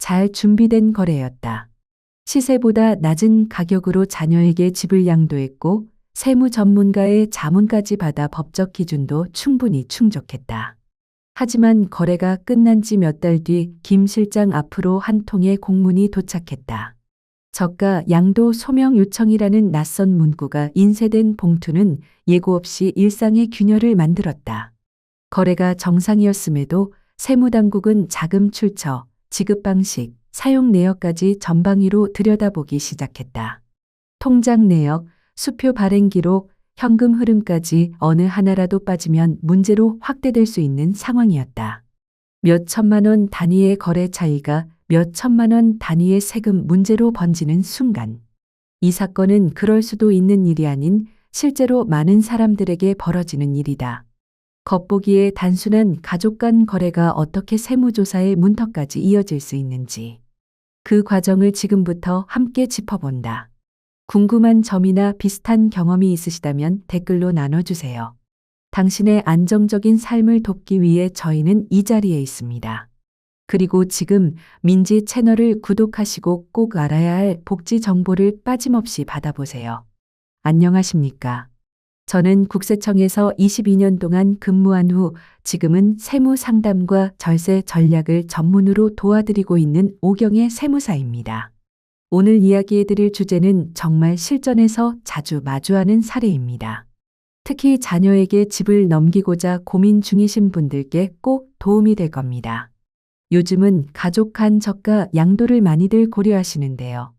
잘 준비된 거래였다. 시세보다 낮은 가격으로 자녀에게 집을 양도했고 세무 전문가의 자문까지 받아 법적 기준도 충분히 충족했다. 하지만 거래가 끝난 지 몇 달 뒤 김 실장 앞으로 한 통의 공문이 도착했다. 저가 양도 소명 요청이라는 낯선 문구가 인쇄된 봉투는 예고 없이 일상의 균열을 만들었다. 거래가 정상이었음에도 세무당국은 자금 출처, 지급 방식, 사용 내역까지 전방위로 들여다보기 시작했다. 통장 내역, 수표 발행 기록, 현금 흐름까지 어느 하나라도 빠지면 문제로 확대될 수 있는 상황이었다. 몇 천만 원 단위의 거래 차이가 몇 천만 원 단위의 세금 문제로 번지는 순간 이 사건은 그럴 수도 있는 일이 아닌 실제로 많은 사람들에게 벌어지는 일이다. 겉보기에 단순한 가족 간 거래가 어떻게 세무조사의 문턱까지 이어질 수 있는지 그 과정을 지금부터 함께 짚어본다. 궁금한 점이나 비슷한 경험이 있으시다면 댓글로 나눠주세요. 당신의 안정적인 삶을 돕기 위해 저희는 이 자리에 있습니다. 그리고 지금 민지 채널을 구독하시고 꼭 알아야 할 복지 정보를 빠짐없이 받아보세요. 안녕하십니까? 저는 국세청에서 22년 동안 근무한 후 지금은 세무 상담과 절세 전략을 전문으로 도와드리고 있는 오경의 세무사입니다. 오늘 이야기해드릴 주제는 정말 실전에서 자주 마주하는 사례입니다. 특히 자녀에게 집을 넘기고자 고민 중이신 분들께 꼭 도움이 될 겁니다. 요즘은 가족 간 저가 양도를 많이들 고려하시는데요.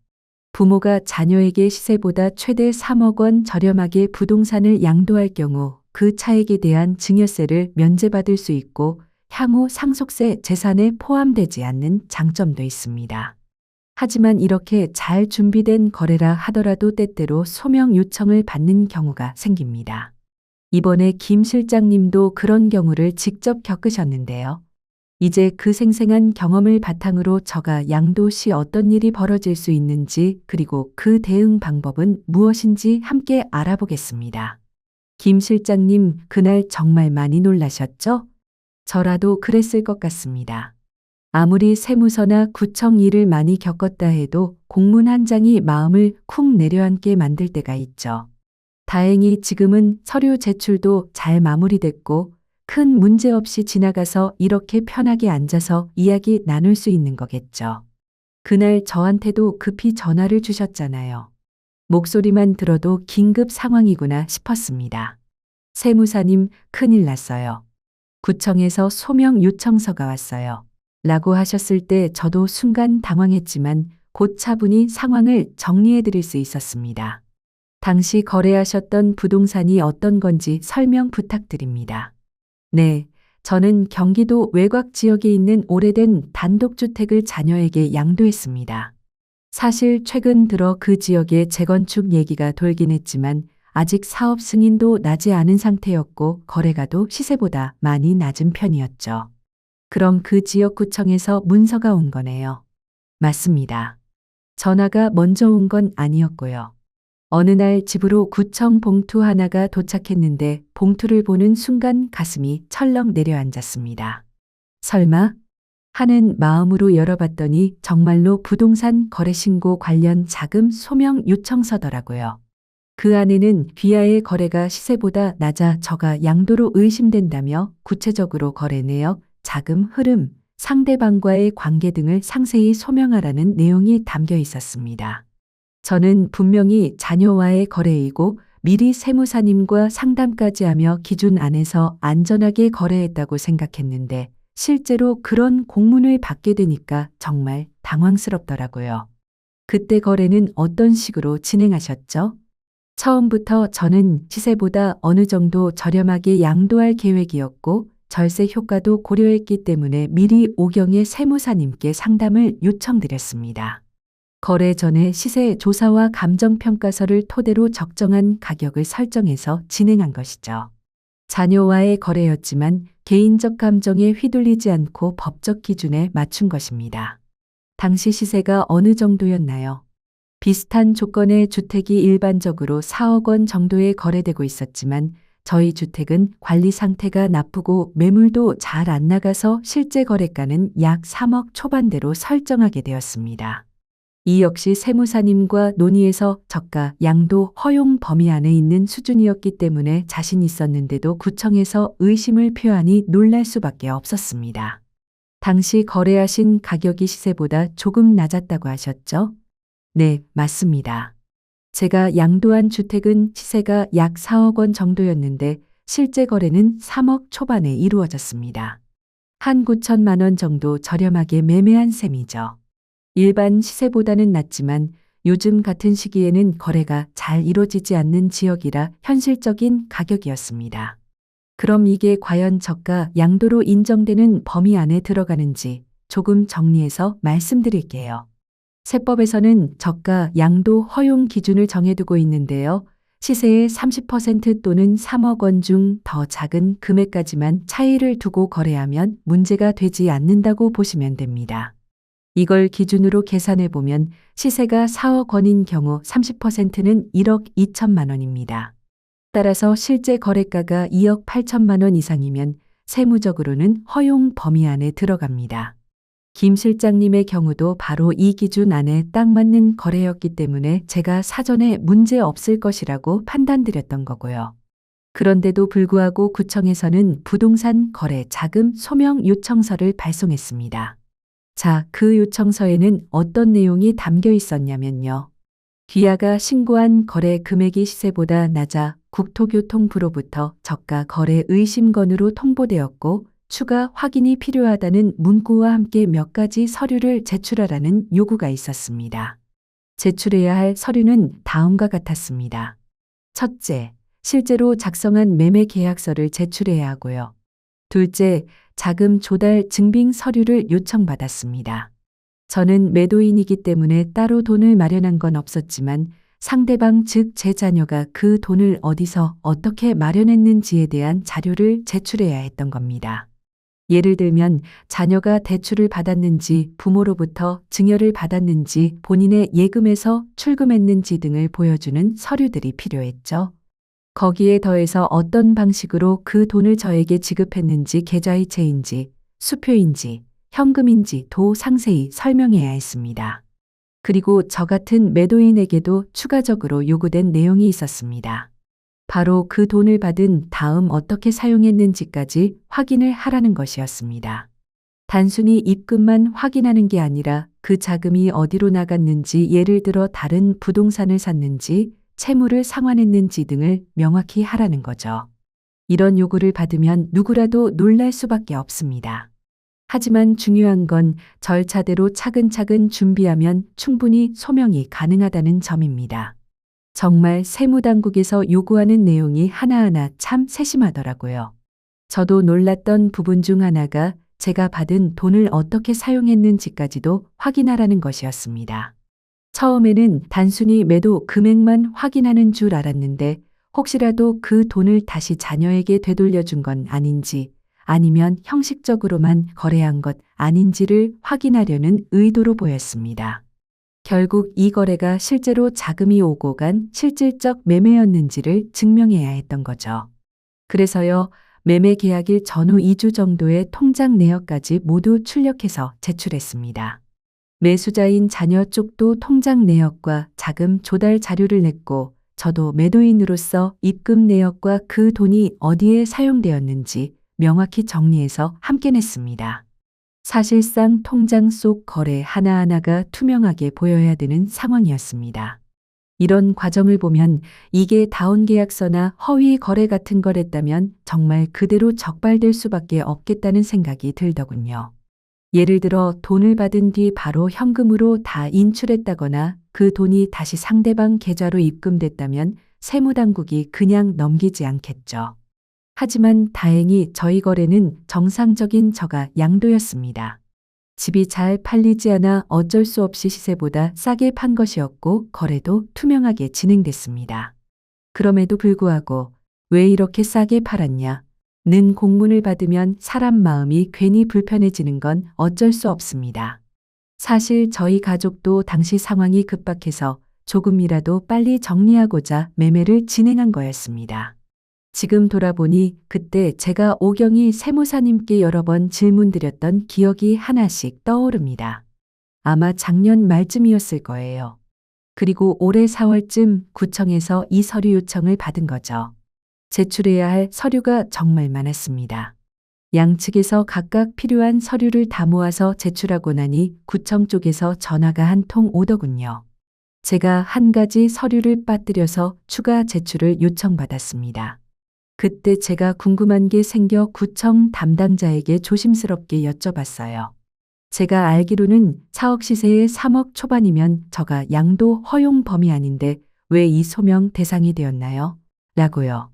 부모가 자녀에게 시세보다 최대 3억 원 저렴하게 부동산을 양도할 경우 그 차액에 대한 증여세를 면제받을 수 있고 향후 상속세 재산에 포함되지 않는 장점도 있습니다. 하지만 이렇게 잘 준비된 거래라 하더라도 때때로 소명 요청을 받는 경우가 생깁니다. 이번에 김 실장님도 그런 경우를 직접 겪으셨는데요. 이제 그 생생한 경험을 바탕으로 저가 양도 시 어떤 일이 벌어질 수 있는지 그리고 그 대응 방법은 무엇인지 함께 알아보겠습니다. 김 실장님, 그날 정말 많이 놀라셨죠? 저라도 그랬을 것 같습니다. 아무리 세무서나 구청 일을 많이 겪었다 해도 공문 한 장이 마음을 쿵 내려앉게 만들 때가 있죠. 다행히 지금은 서류 제출도 잘 마무리됐고 큰 문제 없이 지나가서 이렇게 편하게 앉아서 이야기 나눌 수 있는 거겠죠. 그날 저한테도 급히 전화를 주셨잖아요. 목소리만 들어도 긴급 상황이구나 싶었습니다. 세무사님, 큰일 났어요. 구청에서 소명 요청서가 왔어요. 라고 하셨을 때 저도 순간 당황했지만 곧 차분히 상황을 정리해 드릴 수 있었습니다. 당시 거래하셨던 부동산이 어떤 건지 설명 부탁드립니다. 네, 저는 경기도 외곽 지역에 있는 오래된 단독주택을 자녀에게 양도했습니다. 사실 최근 들어 그 지역에 재건축 얘기가 돌긴 했지만 아직 사업 승인도 나지 않은 상태였고 거래가도 시세보다 많이 낮은 편이었죠. 그럼 그 지역구청에서 문서가 온 거네요. 맞습니다. 전화가 먼저 온 건 아니었고요. 어느 날 집으로 구청 봉투 하나가 도착했는데 봉투를 보는 순간 가슴이 철렁 내려앉았습니다. 설마? 하는 마음으로 열어봤더니 정말로 부동산 거래신고 관련 자금 소명 요청서더라고요. 그 안에는 귀하의 거래가 시세보다 낮아 저가 양도로 의심된다며 구체적으로 거래 내역, 자금 흐름, 상대방과의 관계 등을 상세히 소명하라는 내용이 담겨 있었습니다. 저는 분명히 자녀와의 거래이고 미리 세무사님과 상담까지 하며 기준 안에서 안전하게 거래했다고 생각했는데 실제로 그런 공문을 받게 되니까 정말 당황스럽더라고요. 그때 거래는 어떤 식으로 진행하셨죠? 처음부터 저는 시세보다 어느 정도 저렴하게 양도할 계획이었고 절세 효과도 고려했기 때문에 미리 오경의 세무사님께 상담을 요청드렸습니다. 거래 전에 시세 조사와 감정평가서를 토대로 적정한 가격을 설정해서 진행한 것이죠. 자녀와의 거래였지만 개인적 감정에 휘둘리지 않고 법적 기준에 맞춘 것입니다. 당시 시세가 어느 정도였나요? 비슷한 조건의 주택이 일반적으로 4억 원 정도에 거래되고 있었지만 저희 주택은 관리 상태가 나쁘고 매물도 잘 안 나가서 실제 거래가는 약 3억 초반대로 설정하게 되었습니다. 이 역시 세무사님과 논의해서 저가 양도 허용 범위 안에 있는 수준이었기 때문에 자신 있었는데도 구청에서 의심을 표하니 놀랄 수밖에 없었습니다. 당시 거래하신 가격이 시세보다 조금 낮았다고 하셨죠? 네, 맞습니다. 제가 양도한 주택은 시세가 약 4억 원 정도였는데 실제 거래는 3억 초반에 이루어졌습니다. 한 9천만 원 정도 저렴하게 매매한 셈이죠. 일반 시세보다는 낮지만 요즘 같은 시기에는 거래가 잘 이루어지지 않는 지역이라 현실적인 가격이었습니다. 그럼 이게 과연 저가 양도로 인정되는 범위 안에 들어가는지 조금 정리해서 말씀드릴게요. 세법에서는 저가 양도 허용 기준을 정해두고 있는데요. 시세의 30% 또는 3억 원 중 더 작은 금액까지만 차이를 두고 거래하면 문제가 되지 않는다고 보시면 됩니다. 이걸 기준으로 계산해 보면 시세가 4억 원인 경우 30%는 1억 2천만 원입니다. 따라서 실제 거래가가 2억 8천만 원 이상이면 세무적으로는 허용 범위 안에 들어갑니다. 김 실장님의 경우도 바로 이 기준 안에 딱 맞는 거래였기 때문에 제가 사전에 문제 없을 것이라고 판단드렸던 거고요. 그런데도 불구하고 구청에서는 부동산 거래 자금 소명 요청서를 발송했습니다. 자, 그 요청서에는 어떤 내용이 담겨 있었냐면요. 귀하가 신고한 거래 금액이 시세보다 낮아 국토교통부로부터 저가 거래 의심건으로 통보되었고 추가 확인이 필요하다는 문구와 함께 몇 가지 서류를 제출하라는 요구가 있었습니다. 제출해야 할 서류는 다음과 같았습니다. 첫째, 실제로 작성한 매매 계약서를 제출해야 하고요. 둘째, 자금 조달 증빙 서류를 요청받았습니다. 저는 매도인이기 때문에 따로 돈을 마련한 건 없었지만 상대방 즉 제 자녀가 그 돈을 어디서 어떻게 마련했는지에 대한 자료를 제출해야 했던 겁니다. 예를 들면 자녀가 대출을 받았는지 부모로부터 증여를 받았는지 본인의 예금에서 출금했는지 등을 보여주는 서류들이 필요했죠. 거기에 더해서 어떤 방식으로 그 돈을 저에게 지급했는지 계좌이체인지 수표인지 현금인지 도 상세히 설명해야 했습니다. 그리고 저 같은 매도인에게도 추가적으로 요구된 내용이 있었습니다. 바로 그 돈을 받은 다음 어떻게 사용했는지까지 확인을 하라는 것이었습니다. 단순히 입금만 확인하는 게 아니라 그 자금이 어디로 나갔는지 예를 들어 다른 부동산을 샀는지 채무를 상환했는지 등을 명확히 하라는 거죠. 이런 요구를 받으면 누구라도 놀랄 수밖에 없습니다. 하지만 중요한 건 절차대로 차근차근 준비하면 충분히 소명이 가능하다는 점입니다. 정말 세무당국에서 요구하는 내용이 하나하나 참 세심하더라고요. 저도 놀랐던 부분 중 하나가 제가 받은 돈을 어떻게 사용했는지까지도 확인하라는 것이었습니다. 처음에는 단순히 매도 금액만 확인하는 줄 알았는데 혹시라도 그 돈을 다시 자녀에게 되돌려준 건 아닌지 아니면 형식적으로만 거래한 것 아닌지를 확인하려는 의도로 보였습니다. 결국 이 거래가 실제로 자금이 오고 간 실질적 매매였는지를 증명해야 했던 거죠. 그래서요, 매매 계약일 전후 2주 정도의 통장 내역까지 모두 출력해서 제출했습니다. 매수자인 자녀 쪽도 통장 내역과 자금 조달 자료를 냈고 저도 매도인으로서 입금 내역과 그 돈이 어디에 사용되었는지 명확히 정리해서 함께 냈습니다. 사실상 통장 속 거래 하나하나가 투명하게 보여야 되는 상황이었습니다. 이런 과정을 보면 이게 다운계약서나 허위 거래 같은 거랬다면 정말 그대로 적발될 수밖에 없겠다는 생각이 들더군요. 예를 들어 돈을 받은 뒤 바로 현금으로 다 인출했다거나 그 돈이 다시 상대방 계좌로 입금됐다면 세무당국이 그냥 넘기지 않겠죠. 하지만 다행히 저희 거래는 정상적인 저가 양도였습니다. 집이 잘 팔리지 않아 어쩔 수 없이 시세보다 싸게 판 것이었고 거래도 투명하게 진행됐습니다. 그럼에도 불구하고 왜 이렇게 싸게 팔았냐? 는 공문을 받으면 사람 마음이 괜히 불편해지는 건 어쩔 수 없습니다. 사실 저희 가족도 당시 상황이 급박해서 조금이라도 빨리 정리하고자 매매를 진행한 거였습니다. 지금 돌아보니 그때 제가 오경희 세무사님께 여러 번 질문드렸던 기억이 하나씩 떠오릅니다. 아마 작년 말쯤이었을 거예요. 그리고 올해 4월쯤 구청에서 이 서류 요청을 받은 거죠. 제출해야 할 서류가 정말 많았습니다. 양측에서 각각 필요한 서류를 다 모아서 제출하고 나니 구청 쪽에서 전화가 한 통 오더군요. 제가 한 가지 서류를 빠뜨려서 추가 제출을 요청받았습니다. 그때 제가 궁금한 게 생겨 구청 담당자에게 조심스럽게 여쭤봤어요. 제가 알기로는 4억 시세에 3억 초반이면 저가 양도 허용 범위 아닌데 왜 이 소명 대상이 되었나요? 라고요.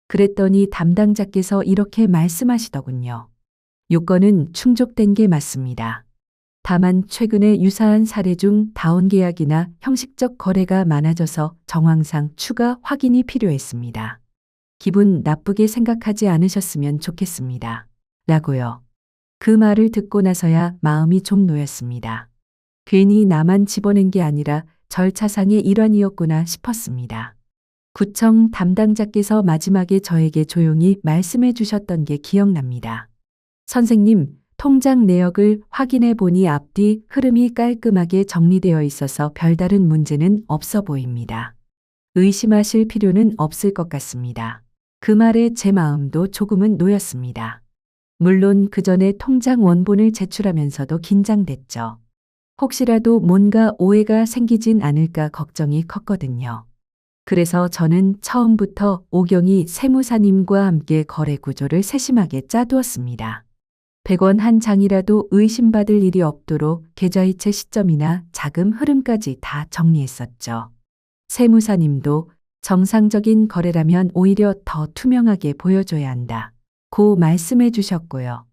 그랬더니 담당자께서 이렇게 말씀하시더군요. 요건은 충족된 게 맞습니다. 다만 최근에 유사한 사례 중 다운계약이나 형식적 거래가 많아져서 정황상 추가 확인이 필요했습니다. 기분 나쁘게 생각하지 않으셨으면 좋겠습니다. 라고요. 그 말을 듣고 나서야 마음이 좀 놓였습니다. 괜히 나만 집어낸 게 아니라 절차상의 일환이었구나 싶었습니다. 구청 담당자께서 마지막에 저에게 조용히 말씀해 주셨던 게 기억납니다. 선생님, 통장 내역을 확인해 보니 앞뒤 흐름이 깔끔하게 정리되어 있어서 별다른 문제는 없어 보입니다. 의심하실 필요는 없을 것 같습니다. 그 말에 제 마음도 조금은 놓였습니다. 물론 그 전에 통장 원본을 제출하면서도 긴장됐죠. 혹시라도 뭔가 오해가 생기진 않을까 걱정이 컸거든요. 그래서 저는 처음부터 오경희 세무사님과 함께 거래 구조를 세심하게 짜두었습니다. 100원 한 장이라도 의심받을 일이 없도록 계좌이체 시점이나 자금 흐름까지 다 정리했었죠. 세무사님도 정상적인 거래라면 오히려 더 투명하게 보여줘야 한다. 고 말씀해 주셨고요.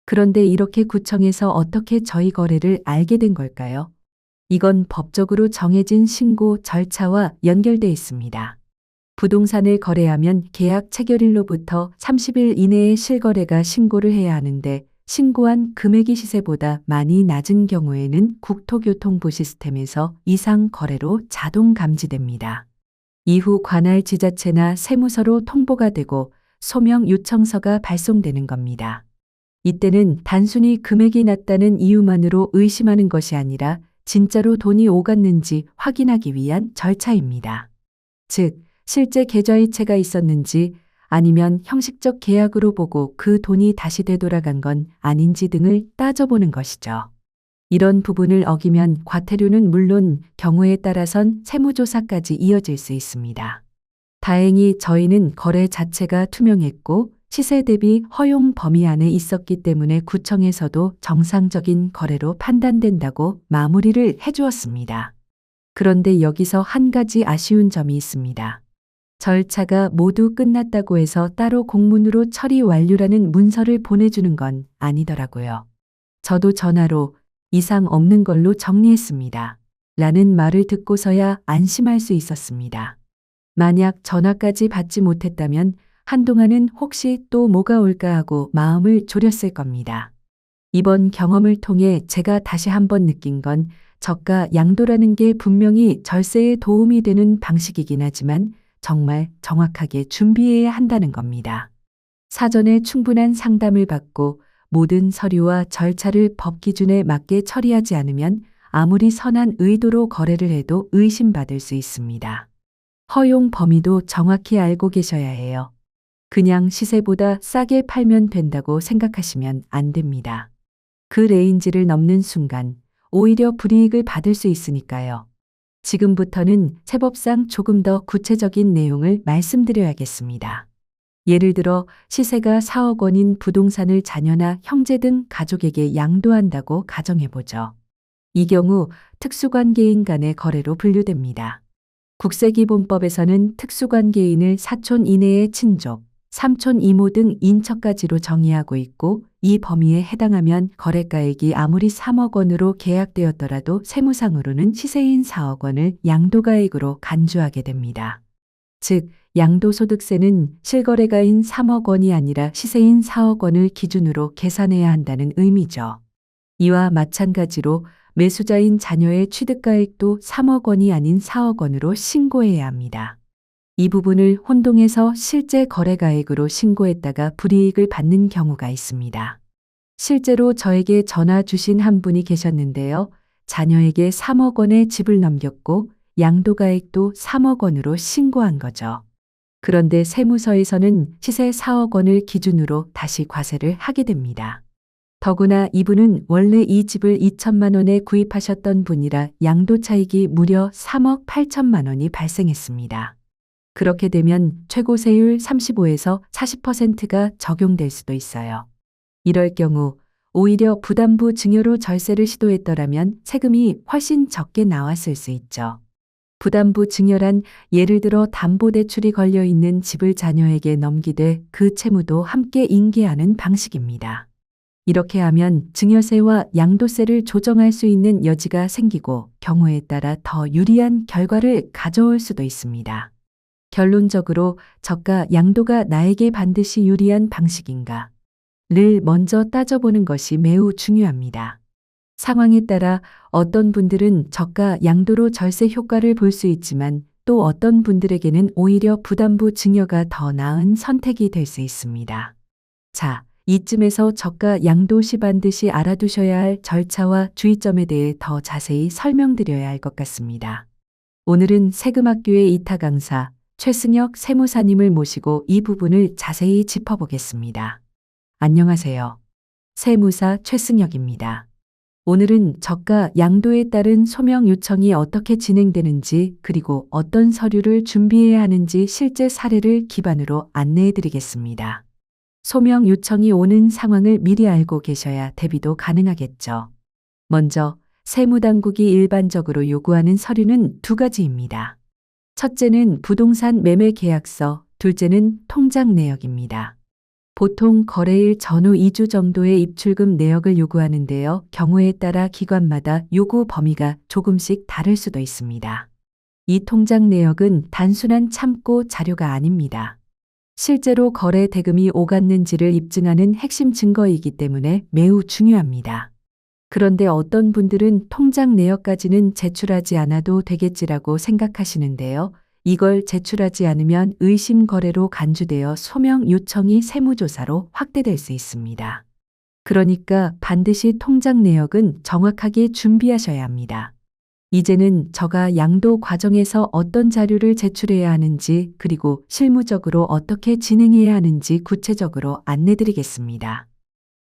그런데 이렇게 구청에서 어떻게 저희 거래를 알게 된 걸까요? 이건 법적으로 정해진 신고 절차와 연결돼 있습니다. 부동산을 거래하면 계약 체결일로부터 30일 이내에 실거래가 신고를 해야 하는데 신고한 금액이 시세보다 많이 낮은 경우에는 국토교통부 시스템에서 이상 거래로 자동 감지됩니다. 이후 관할 지자체나 세무서로 통보가 되고 소명 요청서가 발송되는 겁니다. 이때는 단순히 금액이 낮다는 이유만으로 의심하는 것이 아니라 진짜로 돈이 오갔는지 확인하기 위한 절차입니다. 즉, 실제 계좌이체가 있었는지 아니면 형식적 계약으로 보고 그 돈이 다시 되돌아간 건 아닌지 등을 따져보는 것이죠. 이런 부분을 어기면 과태료는 물론 경우에 따라선 세무조사까지 이어질 수 있습니다. 다행히 저희는 거래 자체가 투명했고 시세 대비 허용 범위 안에 있었기 때문에 구청에서도 정상적인 거래로 판단된다고 마무리를 해주었습니다. 그런데 여기서 한 가지 아쉬운 점이 있습니다. 절차가 모두 끝났다고 해서 따로 공문으로 처리 완료라는 문서를 보내주는 건 아니더라고요. 저도 전화로 이상 없는 걸로 정리했습니다. 라는 말을 듣고서야 안심할 수 있었습니다. 만약 전화까지 받지 못했다면 한동안은 혹시 또 뭐가 올까 하고 마음을 졸였을 겁니다. 이번 경험을 통해 제가 다시 한번 느낀 건 저가 양도라는 게 분명히 절세에 도움이 되는 방식이긴 하지만 정말 정확하게 준비해야 한다는 겁니다. 사전에 충분한 상담을 받고 모든 서류와 절차를 법 기준에 맞게 처리하지 않으면 아무리 선한 의도로 거래를 해도 의심받을 수 있습니다. 허용 범위도 정확히 알고 계셔야 해요. 그냥 시세보다 싸게 팔면 된다고 생각하시면 안 됩니다. 그 레인지를 넘는 순간 오히려 불이익을 받을 수 있으니까요. 지금부터는 세법상 조금 더 구체적인 내용을 말씀드려야겠습니다. 예를 들어 시세가 4억 원인 부동산을 자녀나 형제 등 가족에게 양도한다고 가정해보죠. 이 경우 특수관계인 간의 거래로 분류됩니다. 국세기본법에서는 특수관계인을 사촌 이내의 친족, 삼촌 이모 등 인척까지로 정의하고 있고 이 범위에 해당하면 거래가액이 아무리 3억 원으로 계약되었더라도 세무상으로는 시세인 4억 원을 양도가액으로 간주하게 됩니다. 즉, 양도소득세는 실거래가인 3억 원이 아니라 시세인 4억 원을 기준으로 계산해야 한다는 의미죠. 이와 마찬가지로 매수자인 자녀의 취득가액도 3억 원이 아닌 4억 원으로 신고해야 합니다. 이 부분을 혼동해서 실제 거래가액으로 신고했다가 불이익을 받는 경우가 있습니다. 실제로 저에게 전화 주신 한 분이 계셨는데요. 자녀에게 3억 원의 집을 넘겼고 양도가액도 3억 원으로 신고한 거죠. 그런데 세무서에서는 시세 4억 원을 기준으로 다시 과세를 하게 됩니다. 더구나 이분은 원래 이 집을 2천만 원에 구입하셨던 분이라 양도 차익이 무려 3억 8천만 원이 발생했습니다. 그렇게 되면 최고세율 35에서 40%가 적용될 수도 있어요. 이럴 경우 오히려 부담부 증여로 절세를 시도했더라면 세금이 훨씬 적게 나왔을 수 있죠. 부담부 증여란 예를 들어 담보대출이 걸려 있는 집을 자녀에게 넘기되 그 채무도 함께 인계하는 방식입니다. 이렇게 하면 증여세와 양도세를 조정할 수 있는 여지가 생기고 경우에 따라 더 유리한 결과를 가져올 수도 있습니다. 결론적으로 저가 양도가 나에게 반드시 유리한 방식인가? 를 먼저 따져보는 것이 매우 중요합니다. 상황에 따라 어떤 분들은 저가 양도로 절세 효과를 볼 수 있지만 또 어떤 분들에게는 오히려 부담부 증여가 더 나은 선택이 될 수 있습니다. 자, 이쯤에서 저가 양도 시 반드시 알아두셔야 할 절차와 주의점에 대해 더 자세히 설명드려야 할 것 같습니다. 오늘은 세금학교의 이타 강사 최승혁 세무사님을 모시고 이 부분을 자세히 짚어보겠습니다. 안녕하세요. 세무사 최승혁입니다. 오늘은 저가 양도에 따른 소명 요청이 어떻게 진행되는지 그리고 어떤 서류를 준비해야 하는지 실제 사례를 기반으로 안내해 드리겠습니다. 소명 요청이 오는 상황을 미리 알고 계셔야 대비도 가능하겠죠. 먼저 세무당국이 일반적으로 요구하는 서류는 두 가지입니다. 첫째는 부동산 매매 계약서, 둘째는 통장 내역입니다. 보통 거래일 전후 2주 정도의 입출금 내역을 요구하는데요. 경우에 따라 기관마다 요구 범위가 조금씩 다를 수도 있습니다. 이 통장 내역은 단순한 참고 자료가 아닙니다. 실제로 거래 대금이 오갔는지를 입증하는 핵심 증거이기 때문에 매우 중요합니다. 그런데 어떤 분들은 통장 내역까지는 제출하지 않아도 되겠지라고 생각하시는데요. 이걸 제출하지 않으면 의심 거래로 간주되어 소명 요청이 세무조사로 확대될 수 있습니다. 그러니까 반드시 통장 내역은 정확하게 준비하셔야 합니다. 이제는 저가 양도 과정에서 어떤 자료를 제출해야 하는지 그리고 실무적으로 어떻게 진행해야 하는지 구체적으로 안내드리겠습니다.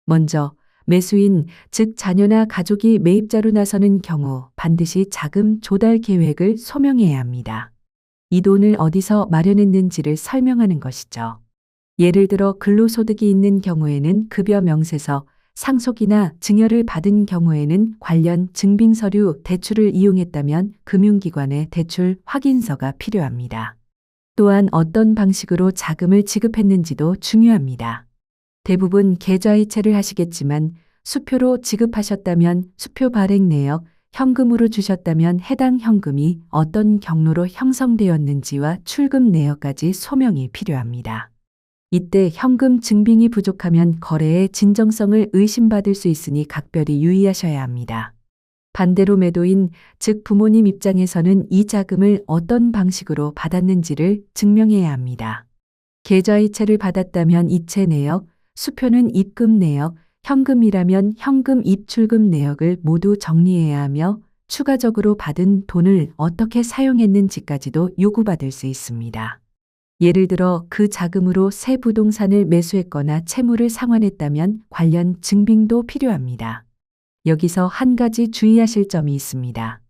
먼저 매수인, 즉 자녀나 가족이 매입자로 나서는 경우 반드시 자금 조달 계획을 소명해야 합니다. 이 돈을 어디서 마련했는지를 설명하는 것이죠. 예를 들어 근로소득이 있는 경우에는 급여 명세서, 상속이나 증여를 받은 경우에는 관련 증빙서류, 대출을 이용했다면 금융기관의 대출 확인서가 필요합니다. 또한 어떤 방식으로 자금을 지급했는지도 중요합니다. 대부분 계좌이체를 하시겠지만 수표로 지급하셨다면 수표 발행 내역, 현금으로 주셨다면 해당 현금이 어떤 경로로 형성되었는지와 출금 내역까지 소명이 필요합니다. 이때 현금 증빙이 부족하면 거래의 진정성을 의심받을 수 있으니 각별히 유의하셔야 합니다. 반대로 매도인, 즉 부모님 입장에서는 이 자금을 어떤 방식으로 받았는지를 증명해야 합니다. 계좌이체를 받았다면 이체 내역, 수표는 입금 내역, 현금이라면 현금 입출금 내역을 모두 정리해야 하며 추가적으로 받은 돈을 어떻게 사용했는지까지도 요구받을 수 있습니다. 예를 들어 그 자금으로 새 부동산을 매수했거나 채무를 상환했다면 관련 증빙도 필요합니다. 여기서 한 가지 주의하실 점이 있습니다.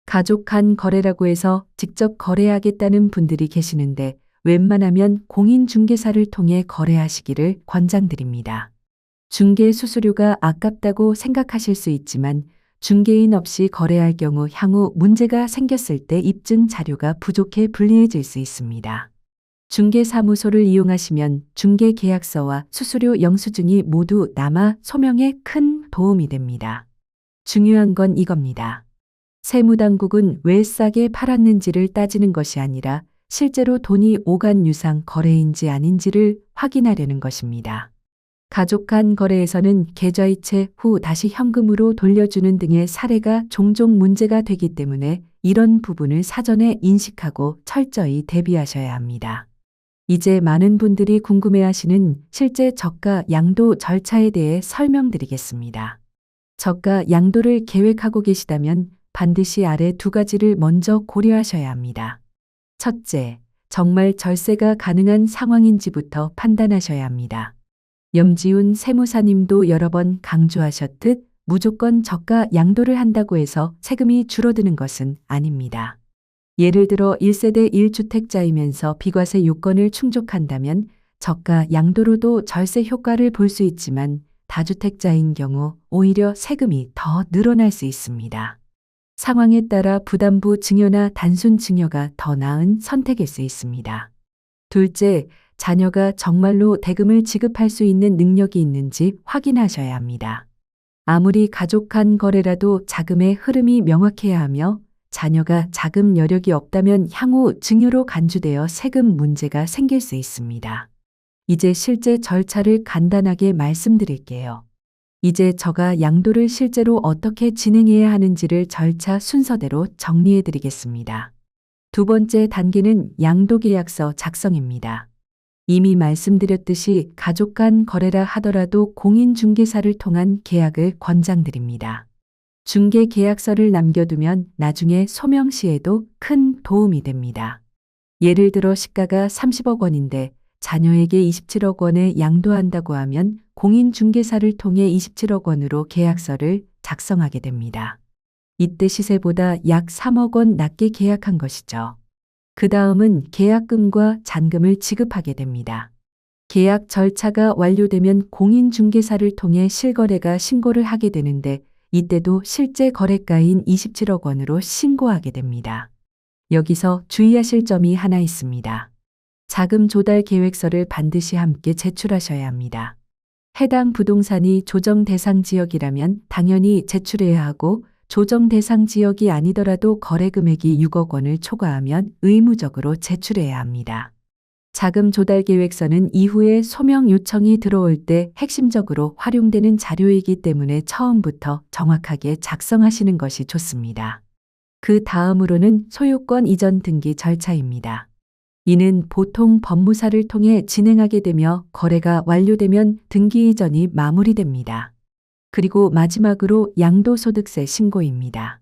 가족 간 거래라고 해서 직접 거래하겠다는 분들이 계시는데 웬만하면 공인중개사를 통해 거래하시기를 권장드립니다. 중개 수수료가 아깝다고 생각하실 수 있지만 중개인 없이 거래할 경우 향후 문제가 생겼을 때 입증 자료가 부족해 불리해질 수 있습니다. 중개사무소를 이용하시면 중개계약서와 수수료 영수증이 모두 남아 소명에 큰 도움이 됩니다. 중요한 건 이겁니다. 세무당국은 왜 싸게 팔았는지를 따지는 것이 아니라 실제로 돈이 오간 유상 거래인지 아닌지를 확인하려는 것입니다. 가족 간 거래에서는 계좌이체 후 다시 현금으로 돌려주는 등의 사례가 종종 문제가 되기 때문에 이런 부분을 사전에 인식하고 철저히 대비하셔야 합니다. 이제 많은 분들이 궁금해하시는 실제 저가 양도 절차에 대해 설명드리겠습니다. 저가 양도를 계획하고 계시다면 반드시 아래 두 가지를 먼저 고려하셔야 합니다. 첫째, 정말 절세가 가능한 상황인지부터 판단하셔야 합니다. 염지훈 세무사님도 여러 번 강조하셨듯 무조건 저가 양도를 한다고 해서 세금이 줄어드는 것은 아닙니다. 예를 들어 1세대 1주택자이면서 비과세 요건을 충족한다면 저가 양도로도 절세 효과를 볼 수 있지만 다주택자인 경우 오히려 세금이 더 늘어날 수 있습니다. 상황에 따라 부담부 증여나 단순 증여가 더 나은 선택일 수 있습니다. 둘째, 자녀가 정말로 대금을 지급할 수 있는 능력이 있는지 확인하셔야 합니다. 아무리 가족 간 거래라도 자금의 흐름이 명확해야 하며 자녀가 자금 여력이 없다면 향후 증여로 간주되어 세금 문제가 생길 수 있습니다. 이제 실제 절차를 간단하게 말씀드릴게요. 이제 저가 양도를 실제로 어떻게 진행해야 하는지를 절차 순서대로 정리해 드리겠습니다. 두 번째 단계는 양도계약서 작성입니다. 이미 말씀드렸듯이 가족 간 거래라 하더라도 공인중개사를 통한 계약을 권장드립니다. 중개계약서를 남겨두면 나중에 소명 시에도 큰 도움이 됩니다. 예를 들어 시가가 30억 원인데 자녀에게 27억 원에 양도한다고 하면 공인중개사를 통해 27억 원으로 계약서를 작성하게 됩니다. 이때 시세보다 약 3억 원 낮게 계약한 것이죠. 그 다음은 계약금과 잔금을 지급하게 됩니다. 계약 절차가 완료되면 공인중개사를 통해 실거래가 신고를 하게 되는데 이때도 실제 거래가인 27억 원으로 신고하게 됩니다. 여기서 주의하실 점이 하나 있습니다. 자금 조달 계획서를 반드시 함께 제출하셔야 합니다. 해당 부동산이 조정 대상 지역이라면 당연히 제출해야 하고 조정 대상 지역이 아니더라도 거래 금액이 6억 원을 초과하면 의무적으로 제출해야 합니다. 자금 조달 계획서는 이후에 소명 요청이 들어올 때 핵심적으로 활용되는 자료이기 때문에 처음부터 정확하게 작성하시는 것이 좋습니다. 그 다음으로는 소유권 이전 등기 절차입니다. 이는 보통 법무사를 통해 진행하게 되며 거래가 완료되면 등기 이전이 마무리됩니다. 그리고 마지막으로 양도소득세 신고입니다.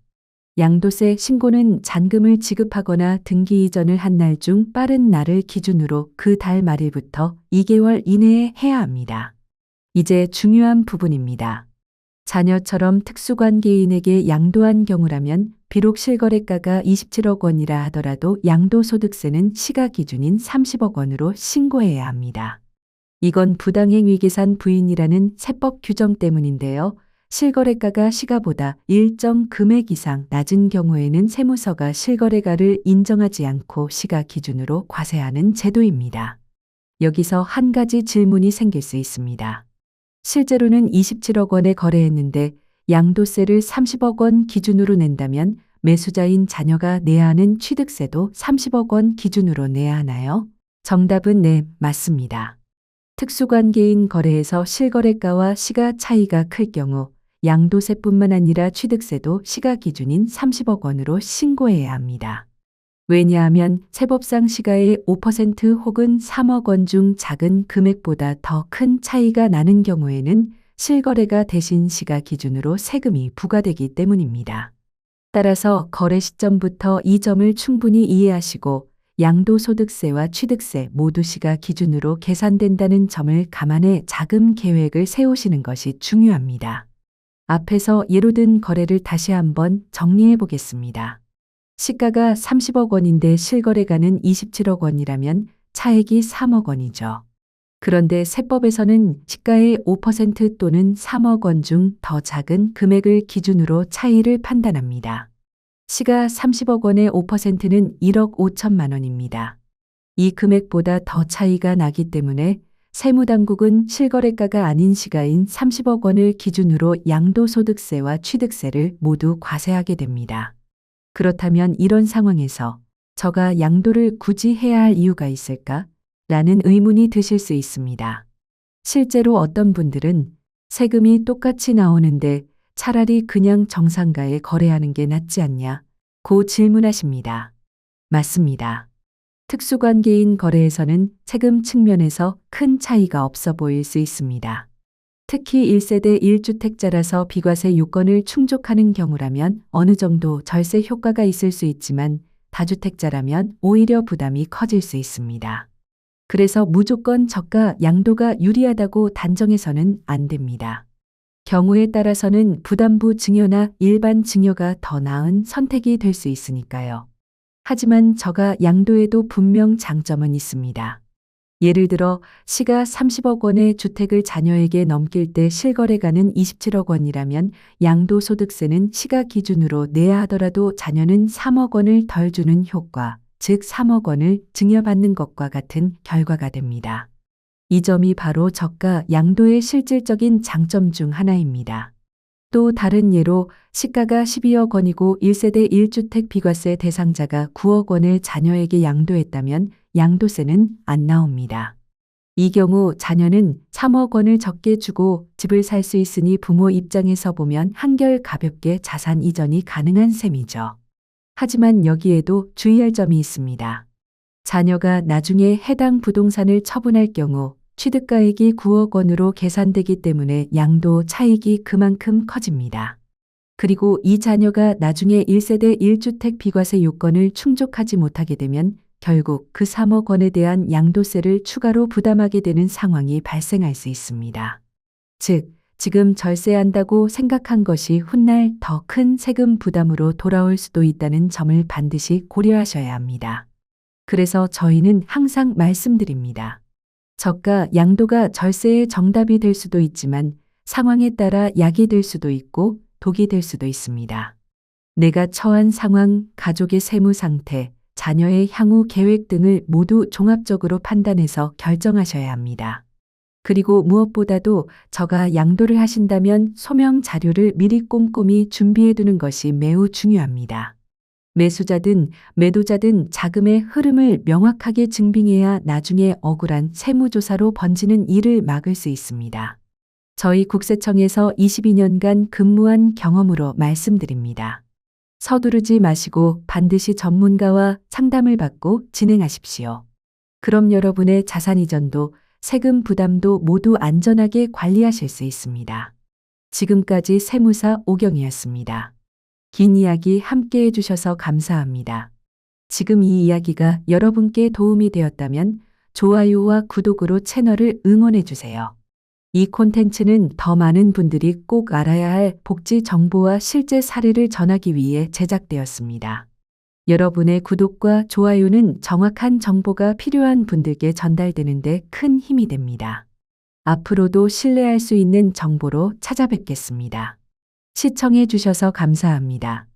양도세 신고는 잔금을 지급하거나 등기 이전을 한 날 중 빠른 날을 기준으로 그 달 말일부터 2개월 이내에 해야 합니다. 이제 중요한 부분입니다. 자녀처럼 특수관계인에게 양도한 경우라면 비록 실거래가가 27억 원이라 하더라도 양도소득세는 시가 기준인 30억 원으로 신고해야 합니다. 이건 부당행위 계산 부인이라는 세법 규정 때문인데요. 실거래가가 시가보다 일정 금액 이상 낮은 경우에는 세무서가 실거래가를 인정하지 않고 시가 기준으로 과세하는 제도입니다. 여기서 한 가지 질문이 생길 수 있습니다. 실제로는 27억 원에 거래했는데 양도세를 30억 원 기준으로 낸다면 매수자인 자녀가 내야 하는 취득세도 30억 원 기준으로 내야 하나요? 정답은 네, 맞습니다. 특수관계인 거래에서 실거래가와 시가 차이가 클 경우 양도세뿐만 아니라 취득세도 시가 기준인 30억 원으로 신고해야 합니다. 왜냐하면 세법상 시가의 5% 혹은 3억 원 중 작은 금액보다 더 큰 차이가 나는 경우에는 실거래가 대신 시가 기준으로 세금이 부과되기 때문입니다. 따라서 거래 시점부터 이 점을 충분히 이해하시고 양도소득세와 취득세 모두 시가 기준으로 계산된다는 점을 감안해 자금 계획을 세우시는 것이 중요합니다. 앞에서 예로 든 거래를 다시 한번 정리해 보겠습니다. 시가가 30억 원인데 실거래가는 27억 원이라면 차액이 3억 원이죠. 그런데 세법에서는 시가의 5% 또는 3억 원 중 더 작은 금액을 기준으로 차이를 판단합니다. 시가 30억 원의 5%는 1억 5천만 원입니다. 이 금액보다 더 차이가 나기 때문에 세무당국은 실거래가가 아닌 시가인 30억 원을 기준으로 양도소득세와 취득세를 모두 과세하게 됩니다. 그렇다면 이런 상황에서 저가 양도를 굳이 해야 할 이유가 있을까? 라는 의문이 드실 수 있습니다. 실제로 어떤 분들은 세금이 똑같이 나오는데 차라리 그냥 정상가에 거래하는 게 낫지 않냐? 고 질문하십니다. 맞습니다. 특수관계인 거래에서는 세금 측면에서 큰 차이가 없어 보일 수 있습니다. 특히 1세대 1주택자라서 비과세 요건을 충족하는 경우라면 어느 정도 절세 효과가 있을 수 있지만 다주택자라면 오히려 부담이 커질 수 있습니다. 그래서 무조건 저가 양도가 유리하다고 단정해서는 안 됩니다. 경우에 따라서는 부담부 증여나 일반 증여가 더 나은 선택이 될 수 있으니까요. 하지만 저가 양도에도 분명 장점은 있습니다. 예를 들어 시가 30억 원의 주택을 자녀에게 넘길 때 실거래가는 27억 원이라면 양도소득세는 시가 기준으로 내야 하더라도 자녀는 3억 원을 덜 주는 효과, 즉 3억 원을 증여받는 것과 같은 결과가 됩니다. 이 점이 바로 저가 양도의 실질적인 장점 중 하나입니다. 또 다른 예로 시가가 12억 원이고 1세대 1주택 비과세 대상자가 9억 원을 자녀에게 양도했다면 양도세는 안 나옵니다. 이 경우 자녀는 3억 원을 적게 주고 집을 살 수 있으니 부모 입장에서 보면 한결 가볍게 자산 이전이 가능한 셈이죠. 하지만 여기에도 주의할 점이 있습니다. 자녀가 나중에 해당 부동산을 처분할 경우 취득가액이 9억 원으로 계산되기 때문에 양도 차익이 그만큼 커집니다. 그리고 이 자녀가 나중에 1세대 1주택 비과세 요건을 충족하지 못하게 되면 결국 그 3억 원에 대한 양도세를 추가로 부담하게 되는 상황이 발생할 수 있습니다. 즉, 지금 절세한다고 생각한 것이 훗날 더 큰 세금 부담으로 돌아올 수도 있다는 점을 반드시 고려하셔야 합니다. 그래서 저희는 항상 말씀드립니다. 저가 양도가 절세의 정답이 될 수도 있지만 상황에 따라 약이 될 수도 있고 독이 될 수도 있습니다. 내가 처한 상황, 가족의 세무 상태, 자녀의 향후 계획 등을 모두 종합적으로 판단해서 결정하셔야 합니다. 그리고 무엇보다도 저가 양도를 하신다면 소명 자료를 미리 꼼꼼히 준비해 두는 것이 매우 중요합니다. 매수자든 매도자든 자금의 흐름을 명확하게 증빙해야 나중에 억울한 세무조사로 번지는 일을 막을 수 있습니다. 저희 국세청에서 22년간 근무한 경험으로 말씀드립니다. 서두르지 마시고 반드시 전문가와 상담을 받고 진행하십시오. 그럼 여러분의 자산 이전도 세금 부담도 모두 안전하게 관리하실 수 있습니다. 지금까지 세무사 오경이었습니다. 긴 이야기 함께 해주셔서 감사합니다. 지금 이 이야기가 여러분께 도움이 되었다면 좋아요와 구독으로 채널을 응원해주세요. 이 콘텐츠는 더 많은 분들이 꼭 알아야 할 복지 정보와 실제 사례를 전하기 위해 제작되었습니다. 여러분의 구독과 좋아요는 정확한 정보가 필요한 분들께 전달되는데 큰 힘이 됩니다. 앞으로도 신뢰할 수 있는 정보로 찾아뵙겠습니다. 시청해 주셔서 감사합니다.